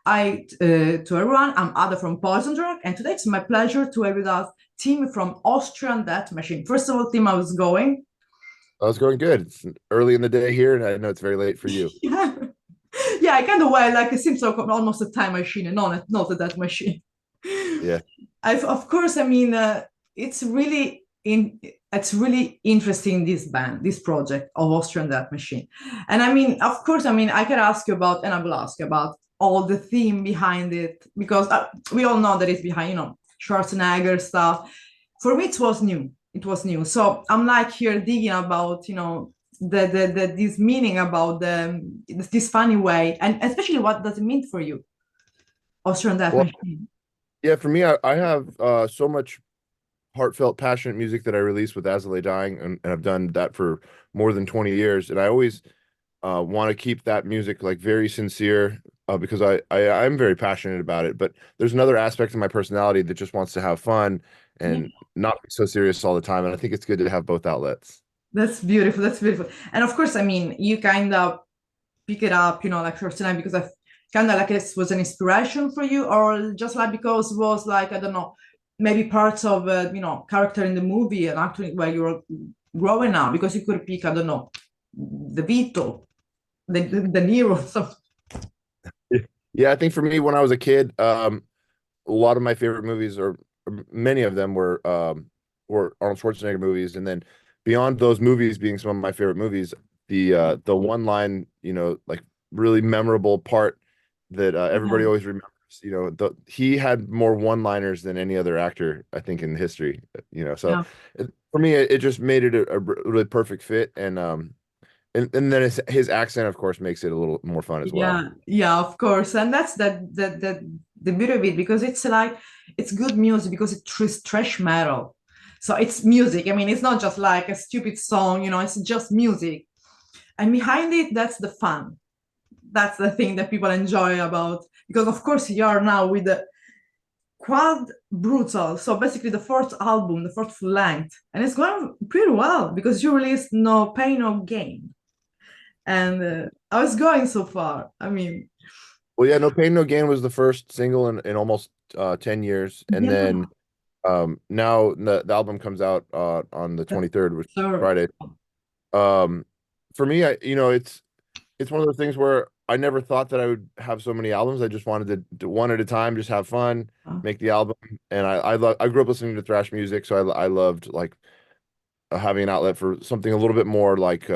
to everyone. I'm Ada from Poison Drug, and today it's my pleasure to have with us Tim from Austrian Death Machine. First of all, Tim, how's it going? I was going good. It's early in the day here, and I know it's very late for you. Yeah, yeah, I kind of well, like it seems like almost a time machine, and not a death machine. Yeah. Of course, I mean, it's really in it's really interesting, this band, this project of Austrian Death Machine. And I mean, of course, I mean, I can ask you about, and I will ask you about all the theme behind it, because we all know that it's behind, Schwarzenegger stuff. For me, it was new. It was new. So I'm like here digging about, the this meaning about this funny way, and especially what does it mean for you, Austrian Death Well, Machine? yeah, for me, I have so much heartfelt, passionate music that I release with As I Lay Dying, and I've done that for more than 20 years. And I always want to keep that music like very sincere because I'm very passionate about it. But there's another aspect of my personality that just wants to have fun Yeah. and not be so serious all the time. And I think it's good to have both outlets. That's beautiful. That's beautiful. And of course, I mean, you kind of pick it up, like first time because I kind of like it was an inspiration for you, or just like because it was like, I don't know, maybe parts of, character in the movie and actually where you were growing up, because you could pick, I don't know, the Vito, the Nero. So, Yeah, I think for me, when I was a kid, a lot of my favorite movies, or many of them, were Arnold Schwarzenegger movies, and then beyond those movies being some of my favorite movies, the one line, like really memorable part that everybody yeah. always remembers, he had more one-liners than any other actor, I think, in history, so Yeah. for me, it just made it a really perfect fit, and then his accent, of course, makes it a little more fun as well. Yeah, yeah, of course. And that's that the beauty of it, because it's like it's good music because it's trash metal. So it's music. I mean, it's not just like a stupid song, it's just music. And behind it, that's the fun. That's the thing that people enjoy about, because of course you are now with the Quad Brutal. So basically the fourth album, the fourth full length. And it's going pretty well because you released No Pain No Gain. And I was going so far. I mean, Well, yeah, No Pain, No Gain was the first single in almost 10 years. And yeah. then now the album comes out on the 23rd, which is So Friday. Um, for me, it's one of those things where I never thought that I would have so many albums. I just wanted to do one at a time, just have fun, make the album. And I grew up listening to thrash music, so I loved like having an outlet for something a little bit more like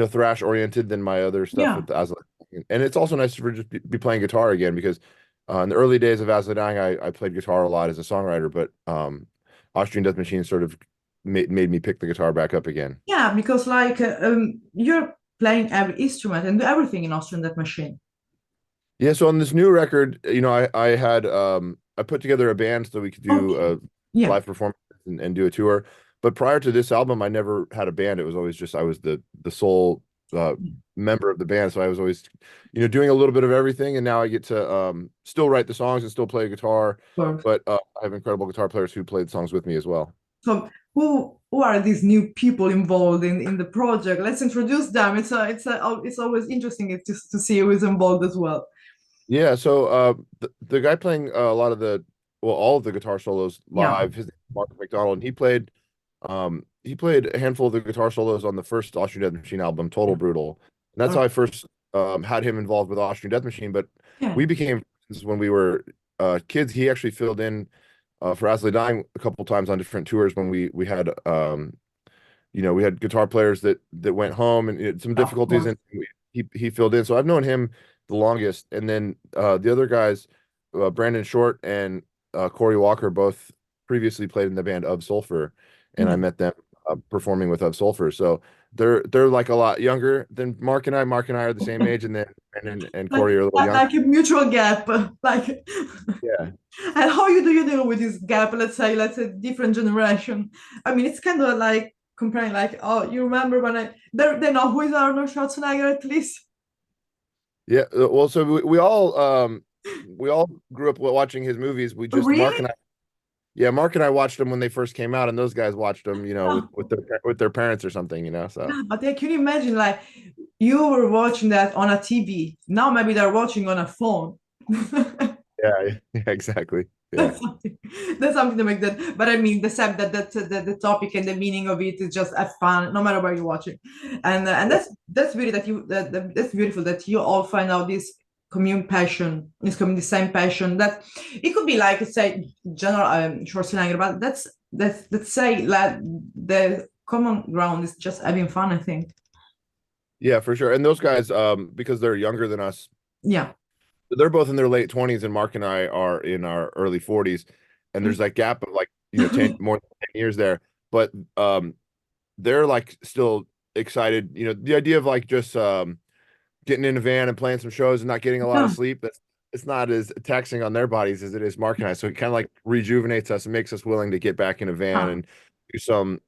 thrash oriented than my other stuff yeah. with Asla. And it's also nice to just be playing guitar again because in the early days of Asla Dying, I played guitar a lot as a songwriter, but Austrian Death Machine sort of made me pick the guitar back up again. Yeah, because like you're playing every instrument and do everything in Austrian Death Machine. Yeah, so on this new record, I had I put together a band so we could do Okay. Yeah. live performance and do a tour. But prior to this album, I never had a band. It was always just I was the sole member of the band, so I was always doing a little bit of everything. And now I get to still write the songs and still play guitar, So, but I have incredible guitar players who played songs with me as well. so who are these new people involved in the project? Let's introduce them. It's always interesting to see who is involved as well. Yeah, so the guy playing a lot of all of the guitar solos Yeah. live, his name is Mark McDonald, and he played a handful of the guitar solos on the first Austrian Death Machine album, Total Brutal. And that's Uh, how I first had him involved with Austrian Death Machine. But yeah. we became friends when we were kids. He actually filled in for Asley Dying a couple times on different tours when we had we had guitar players that went home and some Of difficulties, course. and he filled in. So I've known him the longest, and then the other guys, Brandon Short and Corey Walker, both previously played in the band of Sulfur, and I Yeah. met them performing with of Sulfur. So they're like a lot younger than Mark and I. Mark and I are the same age, and then Brandon and Like, Corey are a little younger. like a mutual gap. Like, Yeah. and how you do you deal with this gap? Let's say different generation. I mean, it's kind of like comparing, like, oh, you remember when they know who is Arnold Schwarzenegger at least. Yeah, well, so we all grew up watching his movies. We Oh, just really? Mark and I watched them when they first came out, and those guys watched them, with Oh, with their parents or something. So yeah, but yeah, can you imagine, like, you were watching that on a TV. Now maybe they're watching on a phone. Yeah, yeah, exactly. Yeah. That's something. That's something to make that. But I mean, the fact that the topic and the meaning of it is just a fun, no matter where you're watching, and Yeah. that's really that's beautiful that you all find out this commune passion, this commune the same passion that it could be like say general short slang, but that's let's say like the common ground is just having fun. I think. Yeah, for sure. And those guys, because they're younger than us, Yeah. they're both in their late 20s, and Mark and I are in our early 40s. And there's that gap of like, 10 more than 10 years there. But they're like still excited. The idea of like just getting in a van and playing some shows and not getting a lot of Yeah. sleep, that's it's not as taxing on their bodies as it is Mark and I. So it kind of like rejuvenates us and makes us willing to get back in a van Yeah. and do some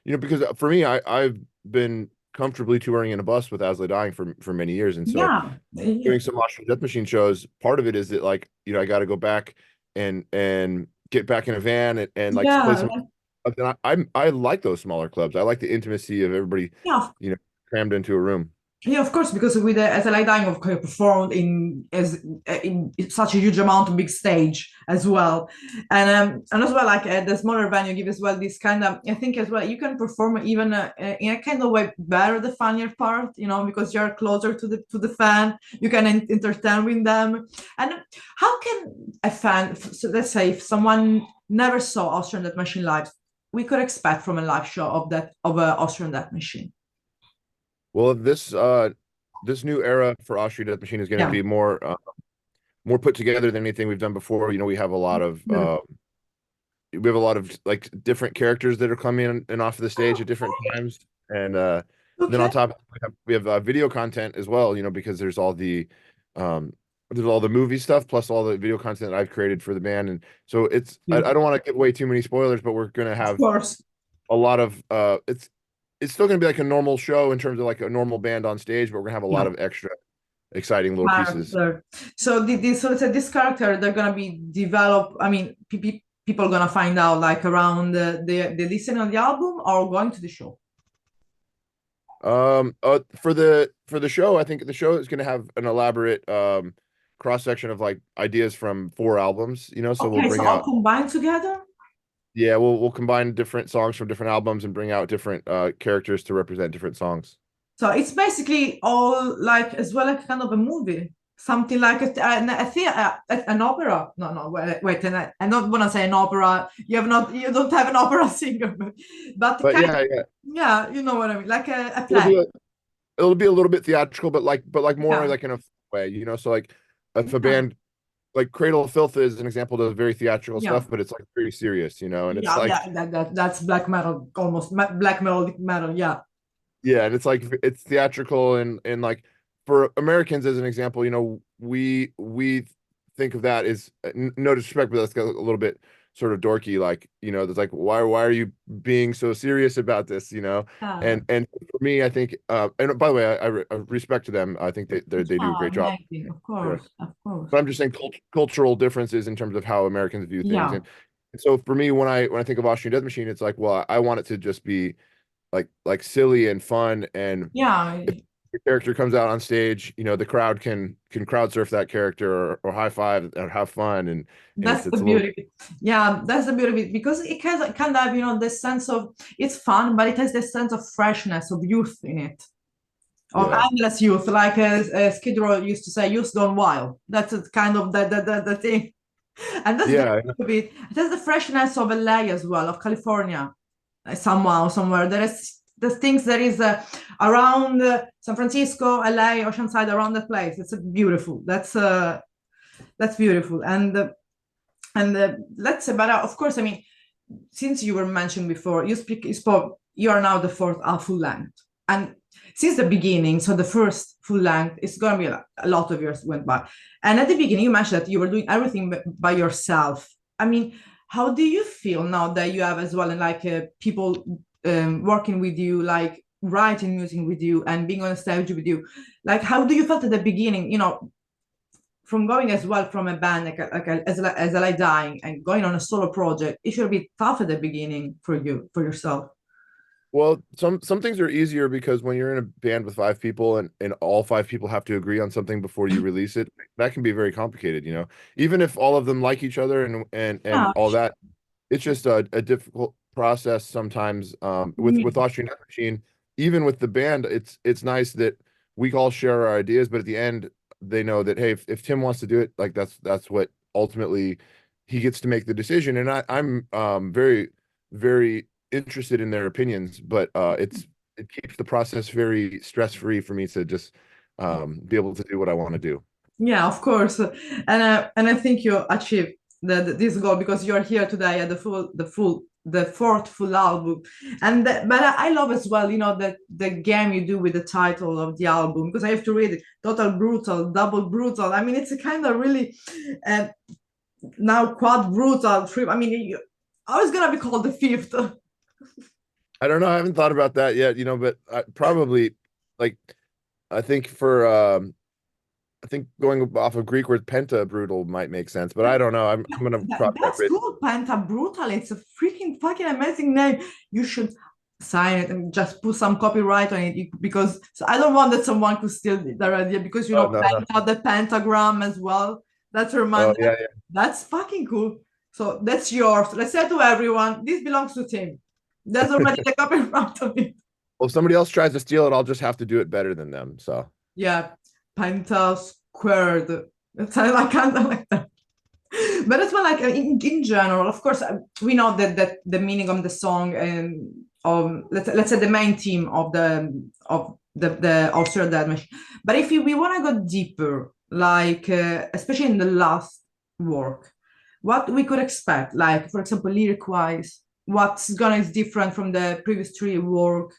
because for me, I've been comfortably touring in a bus with As Dying for many years. And so Yeah. Yeah. doing some Austrian Death Machine shows, part of it is that like, I got to go back and get back in a van and like play Yeah. some. And I like those smaller clubs. I like the intimacy of everybody, Yeah. crammed into a room. Yeah, of course, because with the SLI Dying of course performed in such a huge amount of big stage as well, and as well like the smaller venue give as well this kind of I think as well you can perform even in a kind of way better the funnier part, because you're closer to the fan, you can entertain with them, and how can a fan? So let's say if someone never saw Austrian Death Machine live, we could expect from a live show of Austrian Death Machine. Well, this new era for Austrian Death Machine is going to Yeah. be more put together than anything we've done before. We have a lot of like different characters that are coming in and off of the stage at different times, and then on Okay. top we have video content as well. Because um, there's all the movie stuff plus all the video content that I've created for the band, and so I don't want to give away too many spoilers, but we're going to Of have course. a lot of it's still going to be like a normal show in terms of like a normal band on stage, but we're going to have a lot Yeah. of extra exciting little pieces. Character. So so it's this character they're gonna be developed. I mean, people are gonna find out like around the listening of the album or going to the show. For the show, I think the show is going to have an elaborate cross section of like ideas from 4 albums, so we'll Okay, so bring all out. combined together. Yeah, we'll combine different songs from different albums and bring out different characters to represent different songs. So it's basically all like as well like kind of a movie, something like an opera. No, no, wait, and I don't want to say an opera. You don't have an opera singer, but But kind of, yeah, yeah, you know what I mean, like a it'll play. be a, it'll be a little bit theatrical, but like more Yeah, like in a way, so like if a yeah, band like Cradle of Filth is an example, does very theatrical yeah. stuff, but it's like pretty serious, and it's Yeah, like. yeah, that's black metal, almost black melodic metal. Yeah, Yeah, and it's like it's theatrical and like for Americans as an example, we think of that as no disrespect, but that's a little bit sort of dorky. Like, there's like why are you being so serious about this? And for me, I think and by the way, I respect to them. I think they do a great job. amazing, of Sure. course, of course. But I'm just saying cultural differences in terms of how Americans view things. Yeah, And so for me, when I think of Austrian Death Machine, it's like, well, I want it to just be like silly and fun, and yeah. if the character comes out on stage, the crowd can crowd surf that character or high five or have fun, and it's That's the it's a little. beauty of it. Yeah, that's the beauty of it because it has kind of this sense of it's fun, but it has this sense of freshness of youth in it, of Yeah, endless youth, like as Skid Row used to say, "Youth gone wild." That's kind of the thing, and that's the yeah, beauty of it. It has the freshness of LA as well, of California, somehow somewhere there is the things that is around San Francisco, LA, Oceanside, around that place. It's beautiful. That's beautiful, and let's say, but of course, I mean, since you were mentioned before, you spoke. You are now the fourth full length, and since the beginning, so the first full length is gonna be a lot of years went by, and at the beginning you mentioned that you were doing everything by yourself. I mean, how do you feel now that you have as well, and like people working with you, like writing music with you, and being on a stage with you? Like, how do you felt at the beginning? From going as well from a band as a dying and going on a solo project, it should be tough at the beginning for you for yourself. Well, some things are easier because when you're in a band with five people and all five people have to agree on something before you release it, that can be very complicated, you know. Even if all of them like each other and Yeah, all that, it's just a difficult process sometimes. With really. Austrian Death Machine, even with the band, it's nice that we all share our ideas, but at the end they know that hey, if Tim wants to do it, like that's what ultimately he gets to make the decision. And I'm very very interested in their opinions, but it keeps the process very stress free for me to just be able to do what I want to do. Yeah, of course, and I think you achieved this goal because you're here today at the fourth full album, but I love as well, you know, that the game you do with the title of the album because I have to read it, total brutal, double brutal. I mean, it's a kind of really, uh, now quad brutal trip. I mean, I was gonna be called the fifth. I don't know. I haven't thought about that yet, you know, but probably like I think for I think going off of Greek word penta brutal might make sense, but I don't know. I'm gonna cross that That's bridge. cool, Panta Brutal. It's a freaking fucking amazing name. You should sign it and just put some copyright on it because so I don't want that someone could steal that idea because you Oh know no, no. Penta, the pentagram as well. That's Oh remind yeah, yeah. that's fucking cool. So that's yours. Let's say to everyone, this belongs to Tim. There's already the copyright on it. Well, if somebody else tries to steal it, I'll just have to do it better than them. So Yeah, Penta squared. I can't like that. But as well, like in general, of course, we know that the meaning of the song and let's say the main theme of the Austrian Death Machine. But if we want to go deeper, like especially in the last work, what we could expect, like for example, lyric wise, what's gonna is different from the previous three work.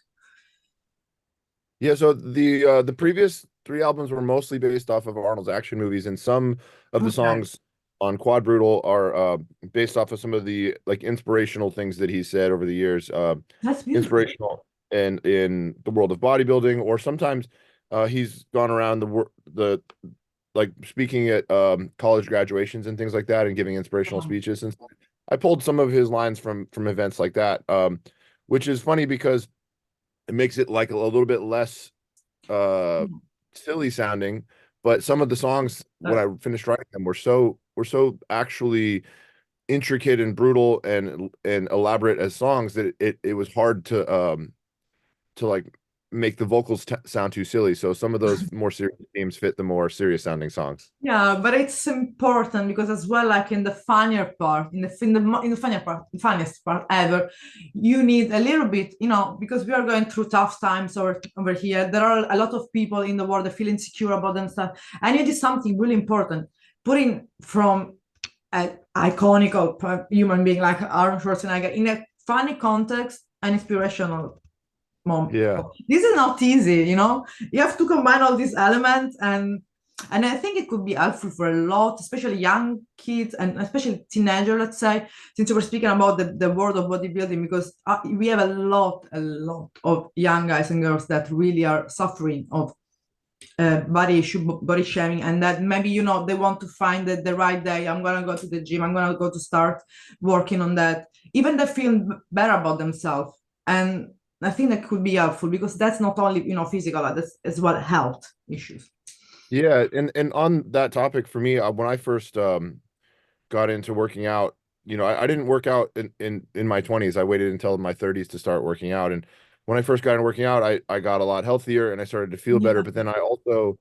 yeah, so the previous three albums were mostly based off of Arnold's action movies, and some of the Okay, songs on Quad Brutal are based off of some of the like inspirational things that he said over the years. that's beautiful. Inspirational and in the world of bodybuilding, or sometimes he's gone around the like speaking at college graduations and things like that, and giving inspirational Um, speeches. And I pulled some of his lines from events like that, which is funny because it makes it like a little bit less uh silly sounding, but some of the songs when that- I finished writing them were so actually intricate and brutal and elaborate as songs that it was hard to like make the vocals sound too silly. So some of those more serious themes fit the more serious sounding songs. Yeah, but it's important because as well, like in the funnier part, in the funnier part, the funniest part ever, you need a little bit, you know, because we are going through tough times over here. There are a lot of people in the world that feel insecure about themselves, and it is something really important. Putting from an iconic human being like Arnold Schwarzenegger in a funny context and inspirational moment. Yeah. This is not easy, you know. You have to combine all these elements and I think it could be helpful for a lot, especially young kids and especially teenagers, let's say, since we're speaking about the world of bodybuilding, because we have a lot of young guys and girls that really are suffering of body issue, body shaming, and that maybe, you know, they want to find the right day. I'm going to go to the gym. I'm going to go to start working on that. Even they feel better about themselves. And I think that could be helpful because that's not only, you know, physical, that's as well health issues. Yeah, and on that topic for me, when I first got into working out, you know, I didn't work out in my 20s. I waited until my 30s to start working out. And when I first got into working out, I got a lot healthier and I started to feel better. Yeah, But then I also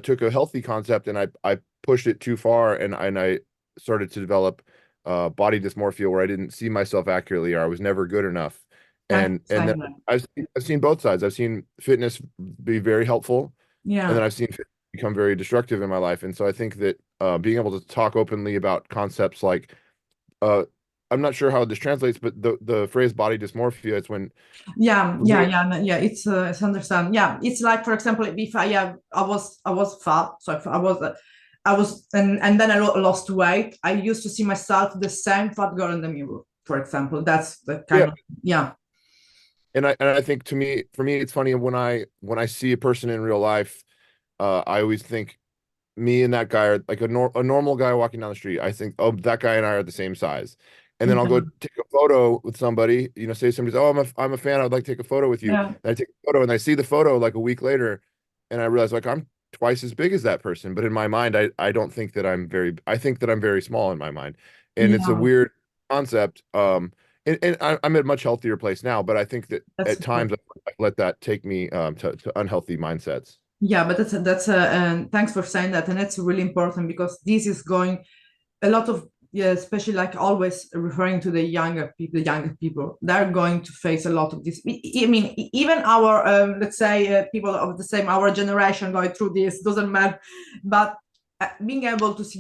took a healthy concept and I pushed it too far and I started to develop body dysmorphia where I didn't see myself accurately or I was never good enough. And then same. I've seen both sides. I've seen fitness be very helpful, and then Yeah. I've seen fitness become very destructive in my life. And so I think that being able to talk openly about concepts like uh, I'm not sure how this translates, but the phrase body dysmorphia is Yeah. It's understand. Yeah, it's like for example, if I was fat, so if I was and then I lost weight. I used to see myself the same fat girl in the mirror. For example, that's the kind yeah. of yeah. And I think for me it's funny when I see a person in real life, I always think me and that guy are like a normal guy walking down the street. I think, oh, that guy and I are the same size. And then I'll go Yeah. take a photo with somebody, say somebody's, oh, I'm a fan, I'd like to take a photo with you. Yeah. And I take a photo and I see the photo like a week later and I realize like I'm twice as big as that person. But in my mind, I don't think that I think that I'm very small in my mind. And it's a Yeah. weird concept. And I'm at a much healthier place now, but I think that That's at times I let that take me to unhealthy mindsets. yeah, but that's a and thanks for saying that, and it's really important because this is going a lot of, yeah, especially like always referring to the younger people, they're going to face a lot of this. I mean, even our let's say people of the same our generation going through this doesn't matter, but being able to see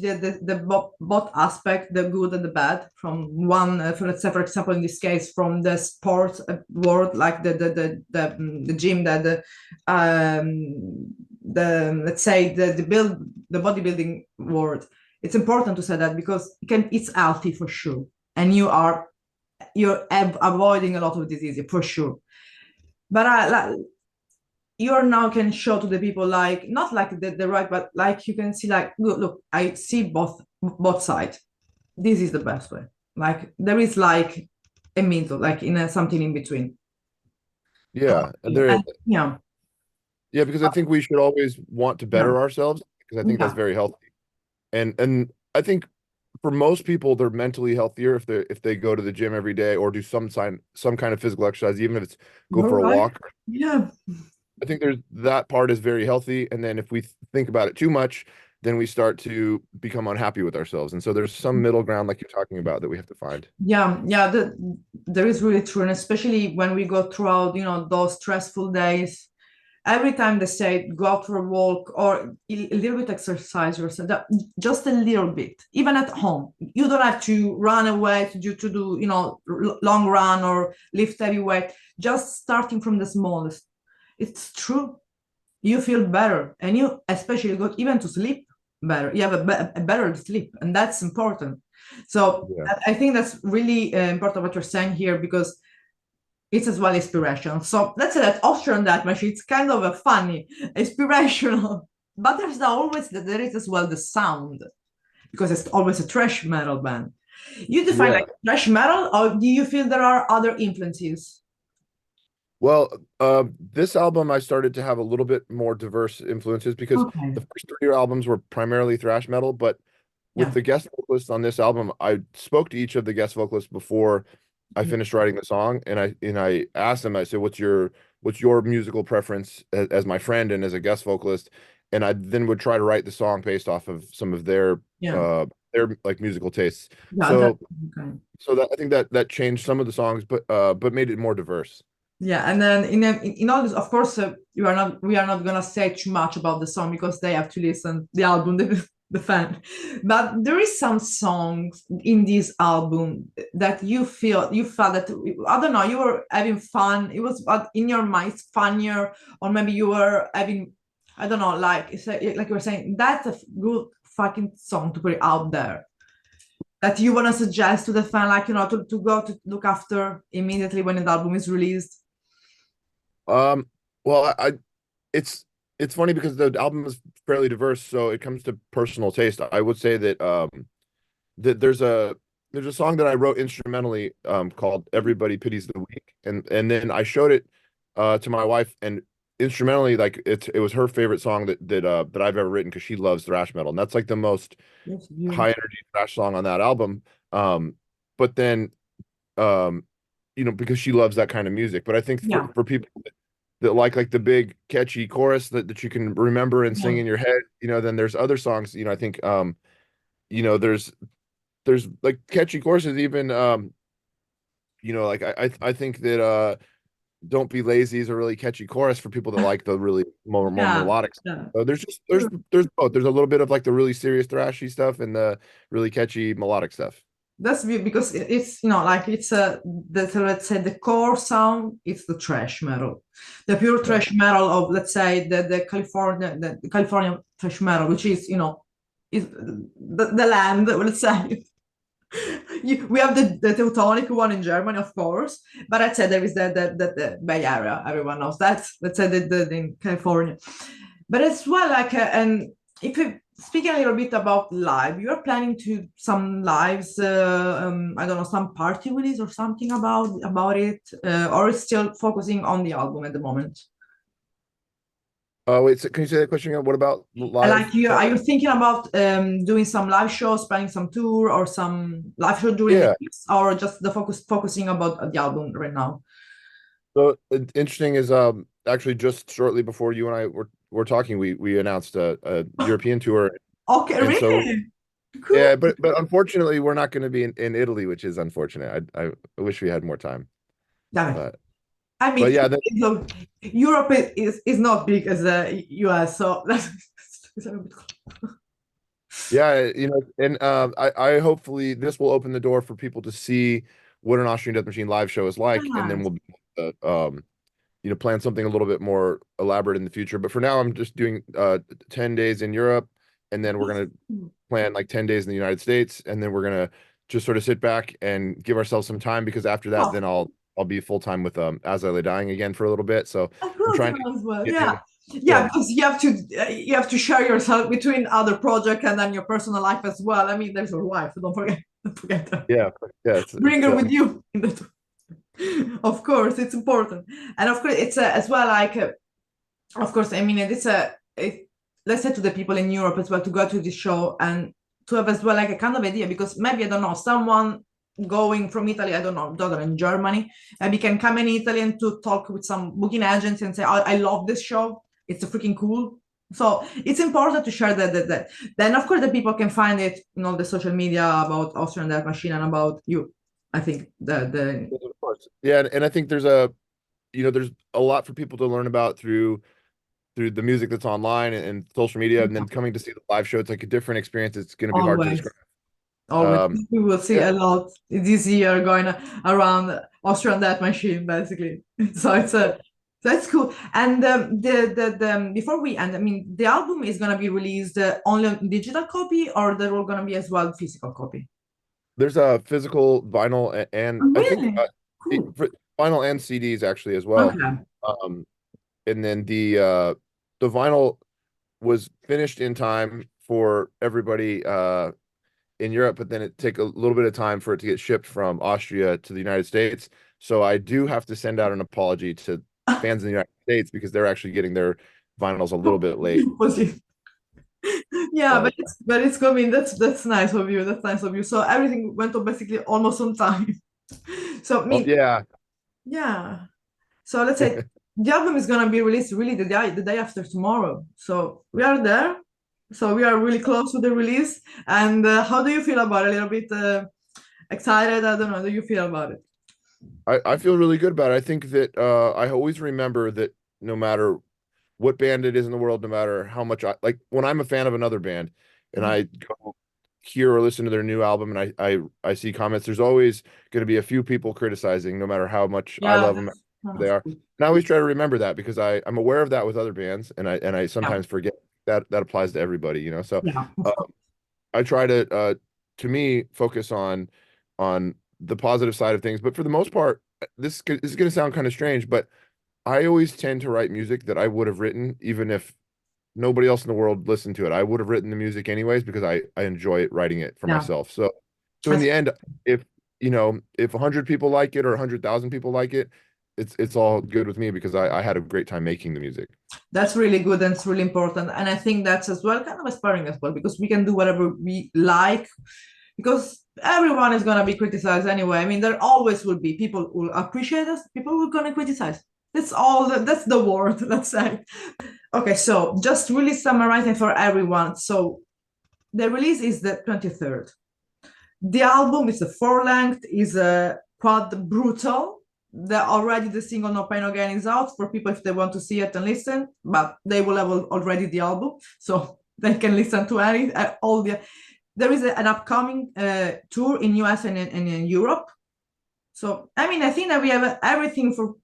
both aspect, the good and the bad, from one, let's say, for example, in this case, from the sports world, like the gym, that the let's say the bodybuilding world. It's important to say that because it's healthy for sure, and you're avoiding a lot of disease for sure. But like, you're now can show to the people, like not like the right, but like you can see like, look, I see both sides. This is the best way. Like there is like a middle, like in something in between. Yeah, and Yeah, there, and, yeah, yeah, because I think we should always want to yeah, better ourselves because I think that's yeah. very healthy. And I think for most people they're mentally healthier if they go to the gym every day or do some kind of physical exercise, even if it's go You're for a right. walk. Yeah, I think there's that part is very healthy, and then if we think about it too much, then we start to become unhappy with ourselves. And so there's some middle ground like you're talking about that we have to find. yeah. There is really true, and especially when we go throughout, those stressful days. Every time they say go out for a walk or a little bit exercise yourself, just a little bit, even at home. You don't have to run away to do long run or lift heavy weight. Just starting from the smallest. It's true. You feel better, and you especially go even to sleep better. You have a better sleep, and that's important. So Yeah. I think that's really important what you're saying here, because it's as well inspirational. So let's say that Austrian Death Machine, it's kind of a funny, inspirational, but there is as well the sound, because it's always a thrash metal band. You define Yeah. like thrash metal, or do you feel there are other influences? Well, this album I started to have a little bit more diverse influences because Okay. the first three albums were primarily thrash metal, but with Yeah. the guest vocalists on this album, I spoke to each of the guest vocalists before I finished writing the song, and I asked them, I said, what's your musical preference as my friend and as a guest vocalist? And I then would try to write the song based off of some of Yeah. their like musical tastes. Yeah. So Okay. so that I think that changed some of the songs, but made it more diverse. Yeah, and then in all this, of course, we are not gonna say too much about the song because they have to listen the album, the fan. But there is some songs in this album that you felt that, I don't know, you were having fun. It was, but in your mind it's funnier, or maybe you were having, I don't know, like you were saying, that's a good fucking song to put out there, that you want to suggest to the fan, like, to go to look after immediately when the album is released. Um, well, it's it's funny because the album is fairly diverse, so it comes to personal taste. I would say that there's a song that I wrote instrumentally called "Everybody Pities the Weak," and then I showed it to my wife, and instrumentally, like it was her favorite song that I've ever written because she loves thrash metal, and that's like the most Yes, high beautiful. energy thrash song on that album. But then because she loves that kind of music. But I think Yeah, for people that like the big catchy chorus that you can remember and sing yeah, in your head, then there's other songs, I think there's like catchy choruses even like I think that Don't Be Lazy is a really catchy chorus for people that like the really more yeah, melodic stuff. yeah. So there's both. There's a little bit of like the really serious thrashy stuff and the really catchy melodic stuff. Because it's, like it's let's say the core sound, it's the thrash metal, the pure Yeah. thrash metal of, let's say, the California thrash metal, which is, is the land, let's say. We have the Teutonic one in Germany, of course, but I'd say there is the Bay Area. Everyone knows that. Let's say in California, but as well, like and if you speaking a little bit about live, you're planning to some lives, I don't know, some party release or something about it, or it's still focusing on the album at the moment? Wait, so can you say that question again? What about live Like you, stuff? are you thinking about doing some live shows, planning some tour or some live show during the Yeah. years, or just the focusing about the album right now? So interesting is actually just shortly before you and I were talking, we announced a European tour, Okay, and so really? Cool. yeah, but unfortunately we're not going to be in Italy, which is unfortunate. I wish we had more time, Damn it. but I but mean, yeah, Europe is not big as the US, so that's it's a little bit yeah, and I hopefully this will open the door for people to see what an Austrian Death Machine live show is like, and then nice. we'll be plan something a little bit more elaborate in the future. But for now, I'm just doing 10 days in Europe, and then we're gonna plan like 10 days in the United States, and then we're gonna just sort of sit back and give ourselves some time because after that, Oh, then I'll be full time with As I Lay Dying again for a little bit. So a I'm cool trying time to as well. get Yeah. in. Yeah, Yeah, because you have to share yourself between other project and then your personal life as well. I mean, there's your wife. Don't forget that. yeah, yeah. Bring her with you. Of course, it's important, and of course, it's as well like. Of course, I mean, let's say to the people in Europe as well to go to the show and to have as well like a kind of idea because maybe I don't know someone going from Italy, I don't know, in Germany, maybe can come in Italy and to talk with some booking agency and say, I love this show, it's a freaking cool. So it's important to share that. Then of course the people can find it in all the social media about Austrian Death Machine and about you. I think the of course. Yeah, and I think there's a lot for people to learn about through the music that's online and social media, and then coming to see the live show. It's like a different experience. It's going to be hard to always. describe. Always, Um, we will see yeah, a lot this year going around Austrian Death Machine, basically. So it's a that's cool. And the before we end, I mean, the album is gonna be released only on digital copy, or there will gonna be as well physical copy. there's a physical vinyl and Oh, I think really? Cool. for vinyl and CDs actually as well. Okay. Um, and then the vinyl was finished in time for everybody in Europe, but then it take a little bit of time for it to get shipped from Austria to the United States. So I do have to send out an apology to fans in the United States because they're actually getting their vinyls a little bit late. Yeah, But but it's coming. That's nice of you. That's nice of you. So everything went on basically almost on time. So I oh mean, yeah, yeah. So let's say the album is gonna be released really the day after tomorrow. So we are there. So we are really close to the release. And how do you feel about it? A little bit excited? I don't know. How do you feel about it? I feel really good about it. I think that I always remember that no matter what band it is in the world, no matter how much I like when I'm a fan of another band and Mhm. I go hear or listen to their new album and I see comments, there's always going to be a few people criticizing, no matter how much I Yeah, love them, that's kind they of are. cool. And I always try to remember that because I'm aware of that with other bands and I Yeah, sometimes forget that that applies to everybody. So yeah, uh, of course. I try to me focus on the positive side of things, but for the most part, this is going to sound kind of strange, but I always tend to write music that I would have written even if nobody else in the world listened to it. I would have written the music anyways because I enjoy it writing it for Yeah, myself. So in that's the end, if if 100 people like it or 100,000 people like it, it's all good with me because I had a great time making the music. that's really good and it's really important. And I think that's as well kind of aspiring as well because we can do whatever we like because everyone is gonna be criticized anyway. I mean, there always will be people who will appreciate us, people who are gonna criticize. That's all. That's the word. Let's say. Okay, so just really summarizing for everyone. So the release is the 23rd. The album is a four length, is a quad brutal. Already the single No Pain No Gain is out for people if they want to see it and listen, but they will have already the album, so they can listen to any all the. There is an upcoming tour in US and in Europe. So I mean, I think that we have everything for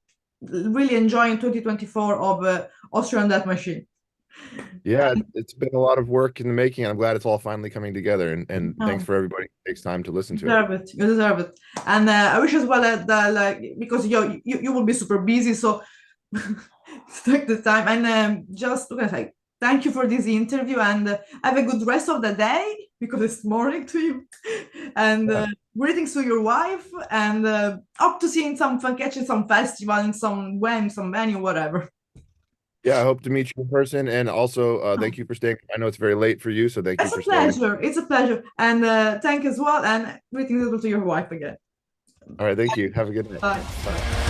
really enjoying 2024 of Austrian Death Machine. Yeah, it's been a lot of work in the making. I'm glad it's all finally coming together and thanks Um, for everybody who takes time to listen You to it. deserve it. You deserve it. And I wish as well that like because you will be super busy, so take the time and just what can I say? thank you for this interview, and have a good rest of the day because it's morning to you. And greetings to your wife, and hope to see you in some fun, catching some festival in some venue, whatever. Yeah, I hope to meet you in person. And also, thank you for staying. I know it's very late for you, so thank you It's a for staying. pleasure. It's a pleasure. And thank you as well. And greetings to your wife again. All right, thank you. Have a good night. Bye. Bye.